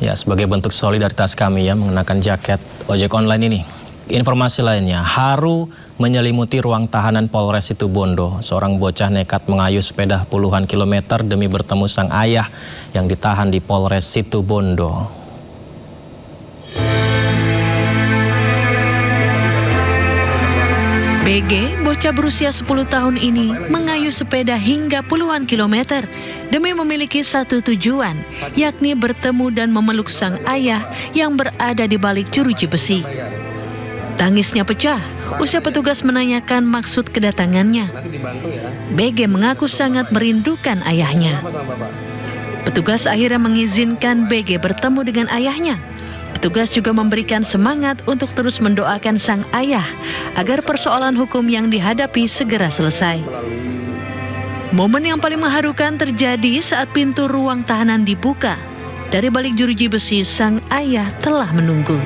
Ya, sebagai bentuk solidaritas kami ya mengenakan jaket ojek online ini. Informasi lainnya, haru menyelimuti ruang tahanan Polres Situbondo. Seorang bocah nekat mengayuh sepeda puluhan kilometer demi bertemu sang ayah yang ditahan di Polres Situbondo. BG, bocah berusia 10 tahun ini mengayuh sepeda hingga puluhan kilometer demi memiliki satu tujuan, yakni bertemu dan memeluk sang ayah yang berada di balik jeruji besi. Tangisnya pecah usai petugas menanyakan maksud kedatangannya. BG mengaku sangat merindukan ayahnya. Petugas akhirnya mengizinkan BG bertemu dengan ayahnya. Petugas juga memberikan semangat untuk terus mendoakan sang ayah agar persoalan hukum yang dihadapi segera selesai. Momen yang paling mengharukan terjadi saat pintu ruang tahanan dibuka. Dari balik jeruji besi, sang ayah telah menunggu.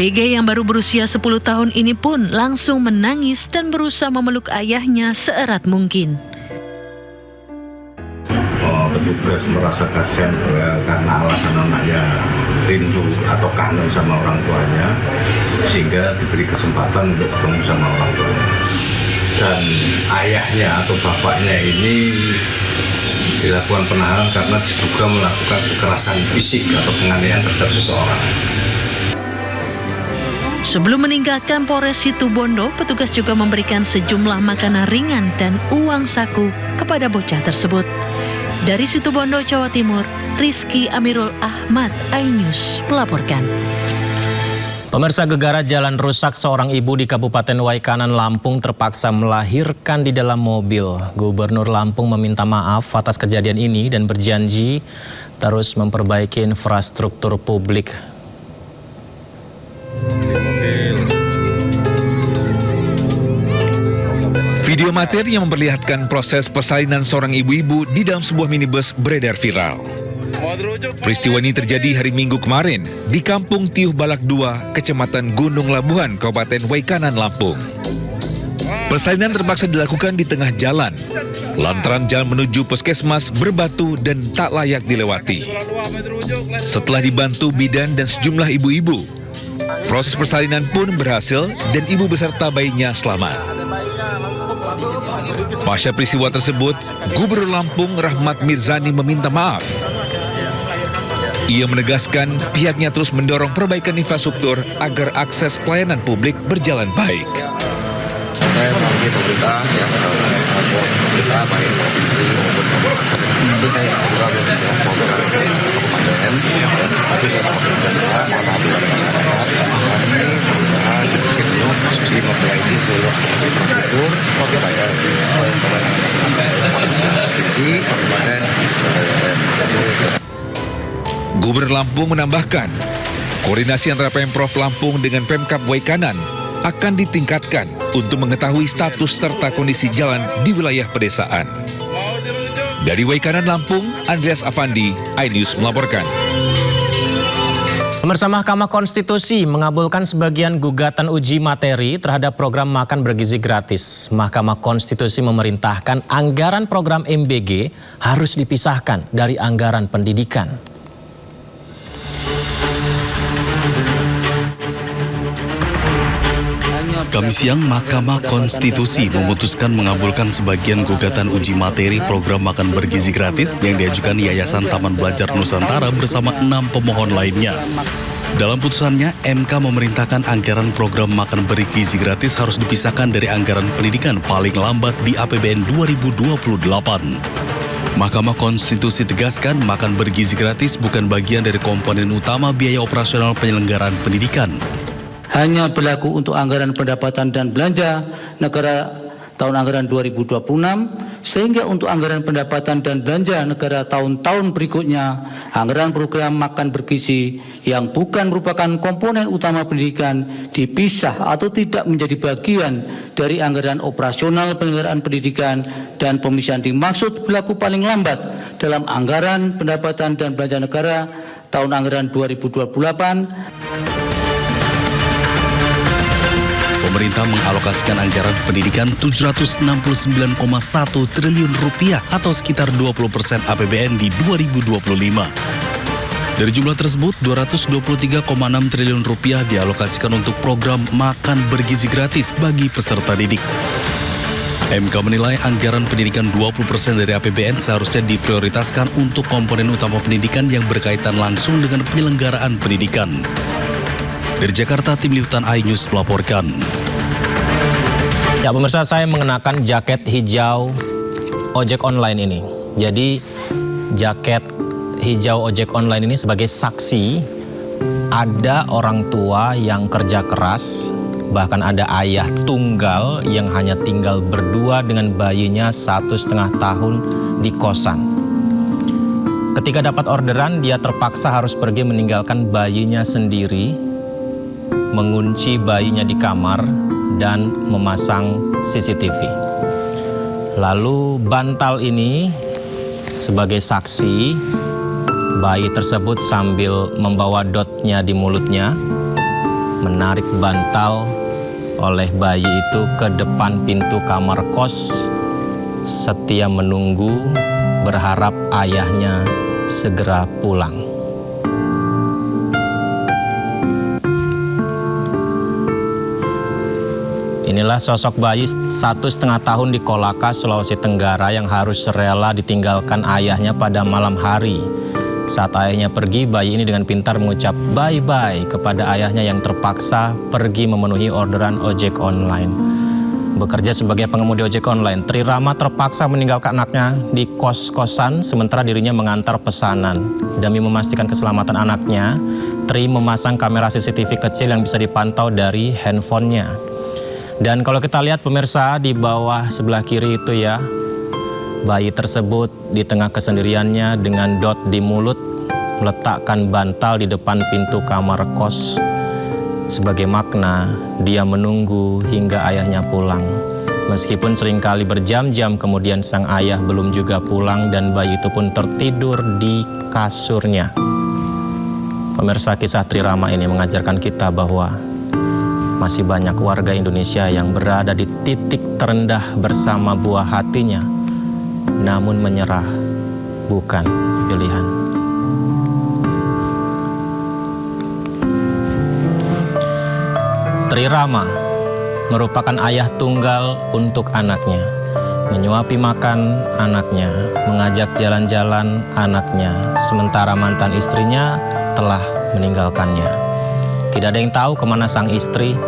BG yang baru berusia 10 tahun ini pun langsung menangis dan berusaha memeluk ayahnya seerat mungkin. Petugas merasa kasihan karena alasan anaknya rindu atau kangen sama orang tuanya, sehingga diberi kesempatan untuk ketemu sama orang tuanya. Dan ayahnya atau bapaknya ini dilakukan penahanan karena diduga melakukan kekerasan fisik atau penganiayaan terhadap seseorang. Sebelum meninggalkan Polres Situbondo, petugas juga memberikan sejumlah makanan ringan dan uang saku kepada bocah tersebut. Dari Situbondo, Jawa Timur, Rizky Amirul Ahmad, iNews melaporkan. Pemirsa, gegara jalan rusak, seorang ibu di Kabupaten Waikanan, Lampung terpaksa melahirkan di dalam mobil. Gubernur Lampung meminta maaf atas kejadian ini dan berjanji terus memperbaiki infrastruktur publik. Video amatir yang memperlihatkan proses persalinan seorang ibu-ibu di dalam sebuah minibus beredar viral. Peristiwa ini terjadi hari Minggu kemarin di Kampung Tiuh Balak 2, Kecamatan Gunung Labuhan, Kabupaten Waikanan, Lampung. Persalinan terpaksa dilakukan di tengah jalan, lantaran jalan menuju puskesmas berbatu dan tak layak dilewati. Setelah dibantu bidan dan sejumlah ibu-ibu, proses persalinan pun berhasil dan ibu beserta bayinya selamat. Pasca peristiwa tersebut, Gubernur Lampung Rahmat Mirzani meminta maaf. Ia menegaskan pihaknya terus mendorong perbaikan infrastruktur agar akses pelayanan publik berjalan baik. Saya melalui pemerintah yang pemerintah baik provinsi maupun kabupaten. Itu saya juga melakukan kabupaten, tapi saya melakukan juga alhamdulillah masyarakat. Kami berusaha suci memperbaiki seluruh infrastruktur baik dari provinsi, kabupaten, Gubernur Lampung menambahkan, koordinasi antara Pemprov Lampung dengan Pemkab Waikanan akan ditingkatkan untuk mengetahui status serta kondisi jalan di wilayah pedesaan. Dari Waikanan, Lampung, Andreas Afandi, iNews melaporkan. Pemirsa, Mahkamah Konstitusi mengabulkan sebagian gugatan uji materi terhadap program makan bergizi gratis. Mahkamah Konstitusi memerintahkan anggaran program MBG harus dipisahkan dari anggaran pendidikan. Kamis siang, Mahkamah Konstitusi memutuskan mengabulkan sebagian gugatan uji materi program makan bergizi gratis yang diajukan Yayasan Taman Belajar Nusantara bersama 6 pemohon lainnya. Dalam putusannya, MK memerintahkan anggaran program makan bergizi gratis harus dipisahkan dari anggaran pendidikan paling lambat di APBN 2028. Mahkamah Konstitusi tegaskan makan bergizi gratis bukan bagian dari komponen utama biaya operasional penyelenggaraan pendidikan. Hanya berlaku untuk anggaran pendapatan dan belanja negara tahun anggaran 2026, sehingga untuk anggaran pendapatan dan belanja negara tahun-tahun berikutnya, anggaran program makan bergizi yang bukan merupakan komponen utama pendidikan dipisah atau tidak menjadi bagian dari anggaran operasional penyelenggaraan pendidikan, dan pemisahan dimaksud berlaku paling lambat dalam anggaran pendapatan dan belanja negara tahun anggaran 2028. Pemerintah mengalokasikan anggaran pendidikan 769,1 triliun rupiah atau sekitar 20% APBN di 2025. Dari jumlah tersebut, 223,6 triliun rupiah dialokasikan untuk program makan bergizi gratis bagi peserta didik. MK menilai anggaran pendidikan 20% dari APBN seharusnya diprioritaskan untuk komponen utama pendidikan yang berkaitan langsung dengan penyelenggaraan pendidikan. Dari Jakarta, Tim Liputan iNews melaporkan. Ya pemirsa, saya mengenakan jaket hijau ojek online ini. Jadi jaket hijau ojek online ini sebagai saksi ada orang tua yang kerja keras, bahkan ada ayah tunggal yang hanya tinggal berdua dengan bayinya 1,5 tahun di kosan. Ketika dapat orderan, dia terpaksa harus pergi meninggalkan bayinya sendiri, mengunci bayinya di kamar, dan memasang CCTV. Lalu bantal ini sebagai saksi, bayi tersebut sambil membawa dotnya di mulutnya, menarik bantal oleh bayi itu ke depan pintu kamar kos, setia menunggu, berharap ayahnya segera pulang. Inilah sosok bayi 1,5 tahun di Kolaka, Sulawesi Tenggara yang harus rela ditinggalkan ayahnya pada malam hari. Saat ayahnya pergi, bayi ini dengan pintar mengucap bye-bye kepada ayahnya yang terpaksa pergi memenuhi orderan ojek online. Bekerja sebagai pengemudi ojek online, Tri Rama terpaksa meninggalkan anaknya di kos-kosan sementara dirinya mengantar pesanan. Demi memastikan keselamatan anaknya, Tri memasang kamera CCTV kecil yang bisa dipantau dari handphonenya. Dan kalau kita lihat pemirsa di bawah sebelah kiri itu ya, bayi tersebut di tengah kesendiriannya dengan dot di mulut meletakkan bantal di depan pintu kamar kos. Sebagai makna, dia menunggu hingga ayahnya pulang. Meskipun seringkali berjam-jam kemudian sang ayah belum juga pulang dan bayi itu pun tertidur di kasurnya. Pemirsa, kisah Tri Rama ini mengajarkan kita bahwa masih banyak warga Indonesia yang berada di titik terendah bersama buah hatinya, namun menyerah bukan pilihan. Tri Rama merupakan ayah tunggal untuk anaknya, menyuapi makan anaknya, mengajak jalan-jalan anaknya, sementara mantan istrinya telah meninggalkannya. Tidak ada yang tahu kemana sang istri,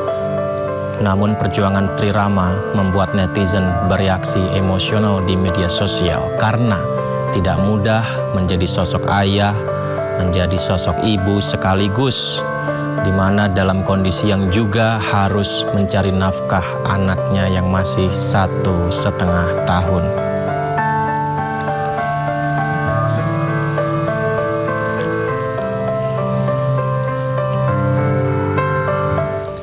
namun perjuangan Tri Rama membuat netizen bereaksi emosional di media sosial karena tidak mudah menjadi sosok ayah, menjadi sosok ibu sekaligus, di mana dalam kondisi yang juga harus mencari nafkah anaknya yang masih 1,5 tahun.